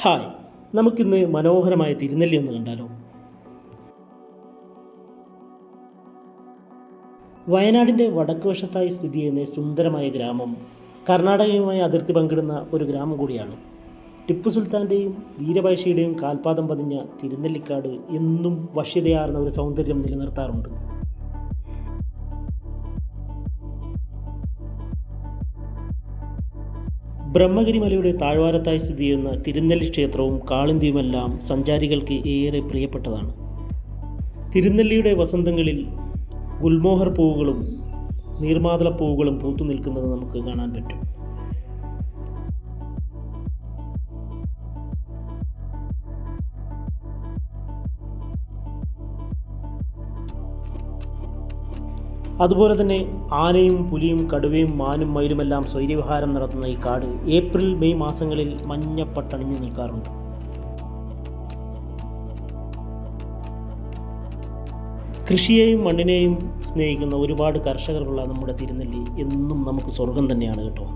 Hi, നമുക്കിന്ന് മനോഹരമായ തിരുനെല്ലി ഒന്ന് കണ്ടാലോ. വയനാടിൻ്റെ വടക്ക് വശത്തായി സ്ഥിതി ചെയ്യുന്ന സുന്ദരമായ ഗ്രാമം കർണാടകയുമായി അതിർത്തി പങ്കിടുന്ന ഒരു ഗ്രാമം കൂടിയാണ്. ടിപ്പു സുൽത്താൻ്റെയും വീരപഴശ്ശിയുടെയും കാൽപാദം പതിഞ്ഞ തിരുനെല്ലിക്കാട് എന്നും വശ്യതയാർന്ന ഒരു സൗന്ദര്യം നിലനിർത്താറുണ്ട്. ബ്രഹ്മഗിരി മലയുടെ താഴ്വാരത്തായി സ്ഥിതി ചെയ്യുന്ന തിരുനെല്ലി ക്ഷേത്രവും കാളിന്തിയുമെല്ലാം സഞ്ചാരികൾക്ക് ഏറെ പ്രിയപ്പെട്ടതാണ്. തിരുനെല്ലിയുടെ വസന്തങ്ങളിൽ ഗുൽമോഹർ പൂവുകളും നീർമാതള പൂവുകളും പൂത്തു നിൽക്കുന്നത് നമുക്ക് കാണാൻ പറ്റും. അതുപോലെ തന്നെ ആനയും പുലിയും കടുവയും മാനും മയിലുമെല്ലാം സ്വൈര്യവിഹാരം നടത്തുന്ന ഈ കാട് ഏപ്രിൽ മെയ് മാസങ്ങളിൽ മഞ്ഞപ്പട്ടണിഞ്ഞു നിൽക്കാറുണ്ട്. കൃഷിയെയും മണ്ണിനെയും സ്നേഹിക്കുന്ന ഒരുപാട് കർഷകരുള്ള നമ്മുടെ തിരുനെല്ലി എന്നും നമുക്ക് സ്വർഗം തന്നെയാണ് കേട്ടോ.